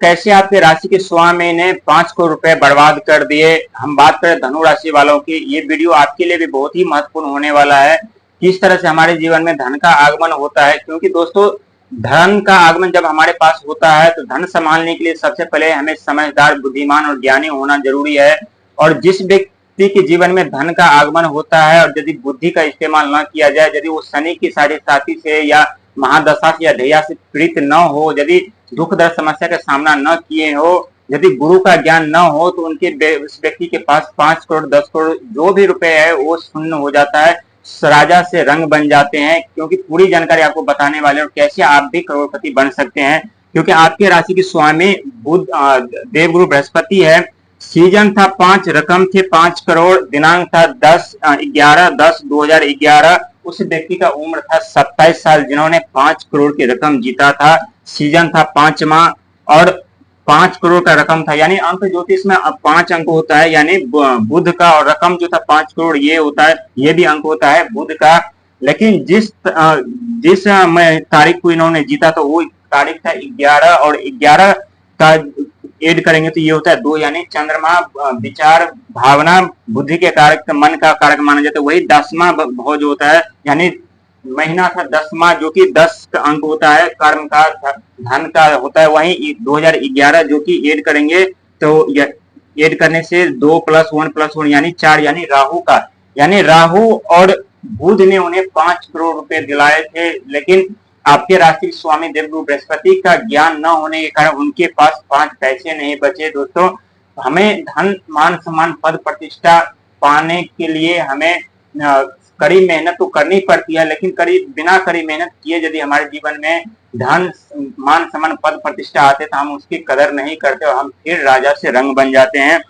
कैसे आपके राशि के स्वामी ने 5 करोड़ रुपए बर्बाद कर दिए। हम बात करें धनु राशि वालों की, ये वीडियो आपके लिए भी बहुत ही महत्वपूर्ण होने वाला है। किस तरह से हमारे जीवन में धन का आगमन होता है, क्योंकि दोस्तों धन का आगमन जब हमारे पास होता है तो धन संभालने के लिए सबसे पहले हमें समझदार, बुद्धिमान और ज्ञानी होना जरूरी है। और जिस व्यक्ति के जीवन में धन का आगमन होता है और यदि बुद्धि का इस्तेमाल न किया जाए, यदि वो शनि की साढ़े साथी से या महादशा से या ढैया से पीड़ित न हो, यदि दुख दर्द समस्या का सामना न किए हो, यदि गुरु का ज्ञान न हो, तो उनके उस व्यक्ति के पास 5 करोड़ 10 करोड़ जो भी रुपए है वो शून्य हो जाता है, राजा से रंग बन जाते हैं। क्योंकि पूरी जानकारी आपको बताने वाले और कैसे आप भी करोड़पति बन सकते हैं। क्योंकि आपके राशि के स्वामी बुध देवगुरु बृहस्पति है। सीजन था 5, रकम थे 5 करोड़, दिनांक था 10/11/10/2011। उस व्यक्ति का उम्र था 27 साल, जिन्होंने 5 करोड़ की रकम जीता था। सीजन था 5वां और 5 करोड़ का रकम था, यानी अंक ज्योतिष में 5 अंक होता है, यानी बुध का, और रकम जो था 5 करोड़ ये होता है, ये भी अंक होता है बुध का। लेकिन जिस तारीख को इन्होंने जीता तो वो तारीख था 11, और 11 का ऐड करेंगे तो ये होता है 2, यानी चंद्रमा विचार, भावना, बुद्धि के कारक, मन का कारक माना जाता है। वही 10वां भाव जो होता है, यानी महीना था 10वां, जो कि 10 का अंक होता है, कर्म का, धन का होता है। वहीं 2011 जो कि ऐड करेंगे तो ऐड करने से 2 + 1 + 1 यानी 4, यानी राहु का, यानी राहु और बुध ने उन्हें 5 करोड़ रुपए दिलाए थे। लेकिन आपके राशि स्वामी देवगुरु बृहस्पति का ज्ञान न होने के कारण उनके पास 5 पैसे नहीं बचे। दोस्तों, हमें धन, मान सम्मान, पद प्रतिष्ठा पाने के लिए हमें कड़ी मेहनत तो करनी पड़ती है, लेकिन बिना कड़ी मेहनत किए यदि हमारे जीवन में धन, मान सम्मान, पद प्रतिष्ठा आते तो हम उसकी कदर नहीं करते और हम फिर राजा से रंग बन जाते हैं।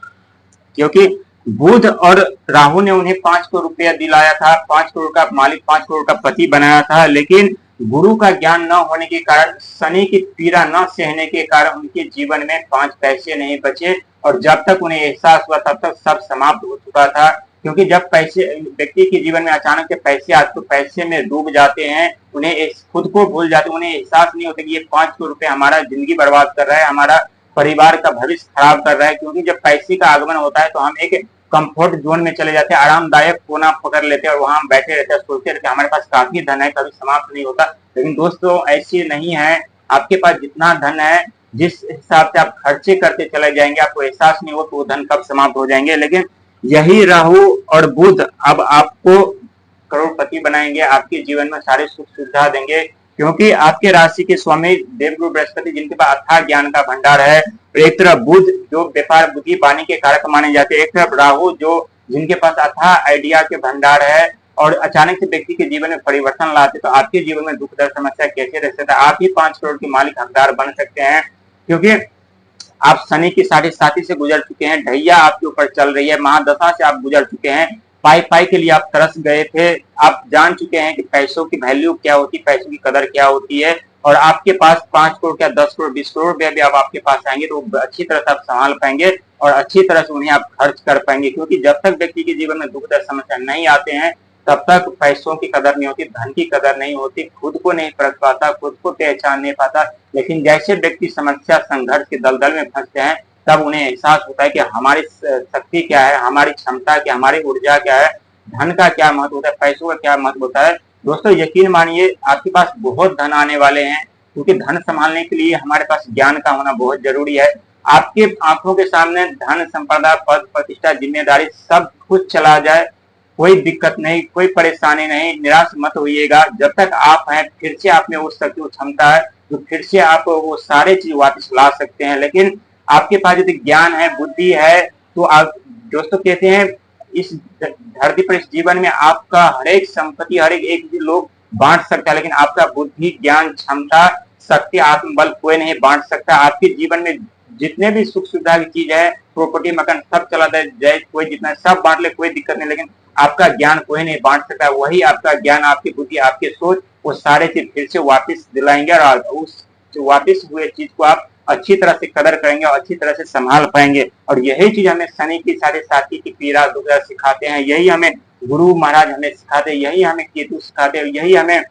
क्योंकि बुध और राहु ने उन्हें 5 करोड़ रुपया दिलाया था, 5 करोड़ का मालिक, 5 करोड़ का पति बनाया था। लेकिन गुरु का ज्ञान न होने के कारण, शनि की पीड़ा न सहने के कारण उनके जीवन में 5 पैसे नहीं बचे, और जब तक उन्हें एहसास हुआ तब तक सब समाप्त हो चुका था। क्योंकि जब पैसे व्यक्ति के जीवन में अचानक से पैसे आते तो पैसे में डूब जाते हैं, उन्हें खुद को भूल जाते, उन्हें एहसास नहीं होता कि ये 5 करोड़ रुपए हमारा जिंदगी बर्बाद कर रहा है, हमारा परिवार का भविष्य खराब कर रहा है। क्योंकि जब पैसे का आगमन होता है तो हम एक कंफर्ट जोन में चले जाते हैं, आरामदायक कोना पकड़ लेते हैं और वहां बैठे रहते हैं, सोचते रहते हैं हमारे पास काफी धन है, कभी समाप्त नहीं होता। लेकिन दोस्तों ऐसे नहीं है। आपके पास जितना धन है, जिस हिसाब से आप खर्चे करते चले जाएंगे, आपको एहसास नहीं हो तो वो धन कब समाप्त हो जाएंगे। लेकिन यही राहु और बुध अब आपको करोड़पति बनाएंगे, आपके जीवन में सारे सुख सुविधा देंगे। क्योंकि आपके राशि के स्वामी देवगुरु बृहस्पति, जिनके पास अथाह ज्ञान का भंडार है, एक तरफ बुध जो व्यापार, बुद्धि, वाणी के कारक माने जाते हैं, एक तरफ राहु जो जिनके पास अथाह आइडिया के भंडार है, और अचानक से व्यक्ति के जीवन में परिवर्तन लाते तो आपके जीवन में दुख दर्द समस्या कैसे रह सकता है। आप ही 5 करोड़ के मालिक, हकदार बन सकते हैं। क्योंकि आप शनि की साढ़े साथी से गुजर चुके हैं, ढैया आपके ऊपर चल रही है, महादशा से आप गुजर चुके हैं, पाई के लिए आप तरस गए थे, आप जान चुके हैं कि पैसों की वैल्यू क्या होती है, पैसों की कदर क्या होती है। और आपके पास 5 करोड़ क्या 10 करोड़ 20 करोड़ रुपया भी आपके पास आएंगे तो अच्छी तरह से आप संभाल पाएंगे और अच्छी तरह से उन्हें आप खर्च कर पाएंगे। क्योंकि जब तक व्यक्ति के जीवन में दुख दर्द समस्या नहीं आते हैं तब तक पैसों की कदर नहीं होती, धन की कदर नहीं होती, खुद को नहीं परख पाता, खुद को पहचान नहीं पाता। लेकिन जैसे व्यक्ति समस्या, संघर्ष के दलदल में फंसते हैं तब उन्हें एहसास होता है कि हमारी शक्ति क्या है, हमारी क्षमता क्या, हमारी ऊर्जा क्या है, धन का क्या महत्व होता है, पैसों का क्या महत्व होता है। दोस्तों यकीन मानिए आपके पास बहुत धन आने वाले हैं, क्योंकि धन संभालने के लिए हमारे पास ज्ञान का होना बहुत जरूरी है। आपके आंखों के सामने धन, संपदा, पद, प्रतिष्ठा, जिम्मेदारी सब कुछ चला जाए, कोई दिक्कत नहीं, कोई परेशानी नहीं, निराश मत होइएगा। जब तक आप हैं फिर से आप में वो शक्ति, वो क्षमता है तो फिर से आप वो सारे चीज वापस ला सकते हैं। लेकिन आपके पास यदि ज्ञान है, बुद्धि है, तो आप, दोस्तों कहते हैं इस धरती पर, इस जीवन में आपका हर एक संपत्ति, हर एक लोग बांट सकता है, लेकिन आपका बुद्धि, ज्ञान, क्षमता, शक्ति, आत्मबल कोई नहीं बांट सकता। आपके जीवन में जितने भी सुख सुविधा की चीज है, प्रॉपर्टी, मकान, सब चला जाए, कोई जितना सब बांट ले, कोई दिक्कत नहीं, लेकिन आपका ज्ञान कोई नहीं बांट सकता। वही आपका ज्ञान, आपकी बुद्धि, आपकी सोच, वो सारे चीज फिर से वापस दिलाएंगे और उस वापस हुए चीज को आप अच्छी तरह से कदर करेंगे और अच्छी तरह से संभाल पाएंगे। और यही चीज हमें शनि की साढ़े साथी की पीड़ा दुख सिखाते हैं, यही हमें गुरु महाराज हमें सिखाते हैं, यही हमें केतु सिखाते हैं, यही हमें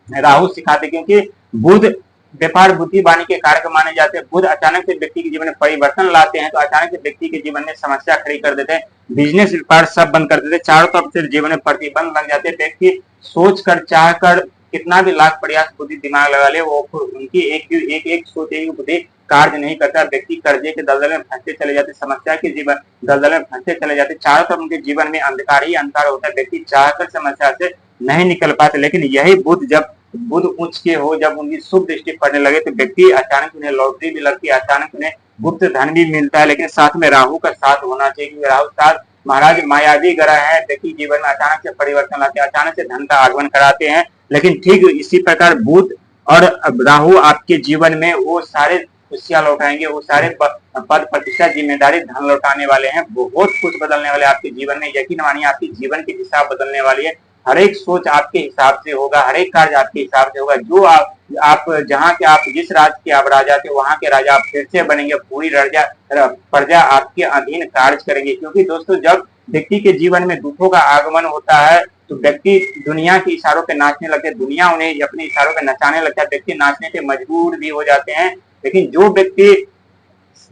राहु सिखाते। क्योंकि बुध व्यापार बुद्धि वाणी के कारक माने जाते हैं। बुध अचानक से व्यक्ति के जीवन में परिवर्तन लाते हैं, तो अचानक से व्यक्ति के जीवन में समस्या खड़ी कर देते हैं, बिजनेस व्यापार सब बंद कर देते हैं, चारों तरफ से जीवन में प्रतिबंध लग जाते हैं। व्यक्ति सोच कर चाह कर कितना भी लाख प्रयास बुद्धि दिमाग लगा ले, वो उनकी एक सोच एक बुद्धि कार्य नहीं करता। व्यक्ति कर्जे के दलदल में फंसते चले जाते, समस्या के जीवन दलदल में फंसते चले जाते, चारों तरफ उनके जीवन में अंधकार ही अंधकार होता है। व्यक्ति चाहकर समस्या से नहीं निकल पाते। लेकिन यही बुध उच्च के हो, जब उनकी शुभ दृष्टि पड़ने लगे, तो व्यक्ति अचानक उन्हें लॉटरी भी लगती है, अचानक उन्हें गुप्त धन भी मिलता है। लेकिन साथ में राहु का साथ होना चाहिए, क्योंकि राहु साथ महाराज मायावी ग्रह है, व्यक्ति जीवन में अचानक से परिवर्तन लाते हैं, अचानक से धन का आगमन कराते हैं। लेकिन ठीक इसी प्रकार बुध और राहु आपके जीवन में वो सारे खुशियां लौटाएंगे, वो सारे पद प्रतिष्ठा जिम्मेदारी धन लौटाने वाले हैं, बहुत कुछ बदलने वाले आपके जीवन में। यकीन मानिए आपके जीवन की दिशा बदलने वाली है। हर एक सोच आपके हिसाब से होगा, हर एक कार्य आपके हिसाब से होगा। जो आप जहाँ के आप जिस राज्य के आप राजा थे, वहां के राजा आप फिर से बनेंगे, पूरी प्रजा आपके अधीन कार्य करेंगे। क्योंकि दोस्तों जब व्यक्ति के जीवन में दुखों का आगमन होता है, तो व्यक्ति दुनिया के इशारों पे नाचने लगते हैं, दुनिया उन्हें अपने इशारों पे नचाने लगता है, व्यक्ति नाचने पे मजबूर भी हो जाते हैं। लेकिन जो व्यक्ति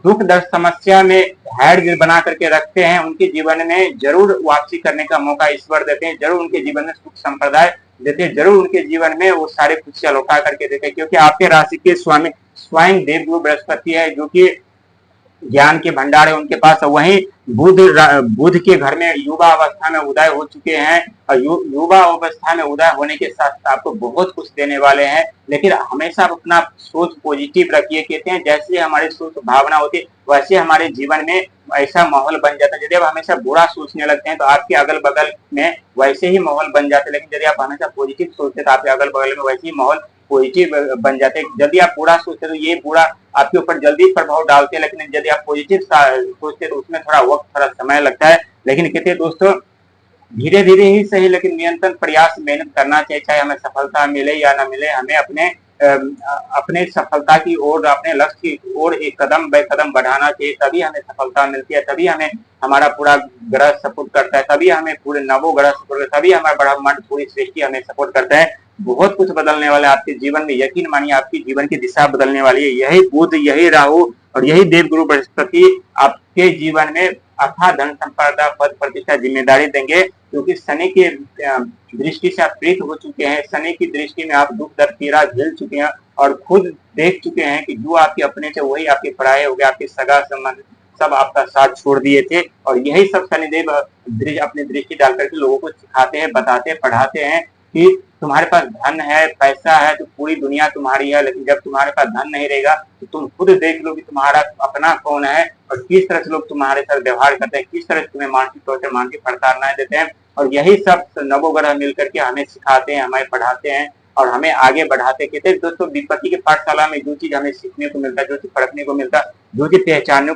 दुख दर्द समस्या में धैर्य बना करके रखते हैं, उनके जीवन में जरूर वापसी करने का मौका ईश्वर देते हैं, जरूर उनके जीवन में सुख संप्रदाय देते हैं, जरूर उनके जीवन में वो सारे खुशियां लौटा करके देते हैं। क्योंकि आपके राशि के स्वामी स्वयं देवगुरु बृहस्पति है, जो कि ज्ञान के भंडार है उनके पास। वहीं बुध के घर में युवा अवस्था में उदय हो चुके हैं, और युवा अवस्था में उदय होने के साथ आपको बहुत कुछ देने वाले हैं। लेकिन हमेशा अपना सोच पॉजिटिव रखिए। कहते हैं जैसे हमारी सोच भावना होती है, वैसे हमारे जीवन में ऐसा माहौल बन जाता है। यदि आप हमेशा बुरा सोचने लगते हैं, तो आपके अगल बगल में वैसे ही माहौल बन जाते हैं। लेकिन यदि आप हमेशा पॉजिटिव सोचते हैं, तो आपके अगल बगल में वैसे ही माहौल पॉजिटिव बन जाते हैं। यदि आप बुरा सोचते हैं, तो ये बुरा आपके ऊपर जल्दी प्रभाव डालते हैं। लेकिन यदि आप पॉजिटिव सोचते हैं, तो उसमें थोड़ा वक्त थोड़ा समय लगता है। लेकिन कहते हैं दोस्तों धीरे धीरे ही सही, लेकिन निरंतर प्रयास मेहनत करना चाहिए। चाहे हमें सफलता मिले या ना मिले, हमें अपने सफलता की ओर, अपने लक्ष्य की ओर एक कदम ब कदम बढ़ाना चाहिए। तभी हमें सफलता मिलती है, तभी हमें हमारा पूरा ग्रह सपोर्ट करता है, तभी हमें पूरे नवों ग्रह सपोर्ट करता है, तभी हमारा ब्रह्मांड पूरी सृष्टि हमें सपोर्ट करता है। बहुत कुछ बदलने वाला है आपके जीवन में। यकीन मानिए आपकी जीवन की दिशा बदलने वाली है। यही बुध, यही राहु और यही देवगुरु बृहस्पति आपके जीवन में अथाह धन संपदा, पद प्रतिष्ठा, जिम्मेदारी देंगे। क्योंकि शनि के दृष्टि से आप प्रीत हो चुके हैं, शनि की दृष्टि में आप दुख दर्द पीड़ा झेल चुके हैं, और खुद देख चुके हैं कि जो आपके अपने थे वही आपके पराये हो गए, आपके सगा संबंध सब आपका साथ छोड़ दिए थे। और यही सब शनिदेव अपनी दृष्टि डाल करके लोगों को सिखाते हैं, बताते हैं, पढ़ाते हैं कि तुम्हारे पास धन है, पैसा है, तो पूरी दुनिया तुम्हारी है। लेकिन जब तुम्हारे पास धन नहीं रहेगा, तो तुम खुद देख लो कि तुम्हारा अपना कौन है, और किस तरह से लोग तुम्हारे साथ व्यवहार करते हैं, किस तरह से तुम्हें मानसिक तौर से मानसिक प्रताड़नाएं देते हैं। और यही सब नवोग्रह मिलकर के हमें सिखाते हैं, हमें पढ़ाते हैं और हमें आगे बढ़ाते। कहते हैं दोस्तों विपत्ति के पाठशाला में जो चीज हमें सीखने को मिलता है, जो चीज पढ़ने को मिलता है, जो चीज पहचानने को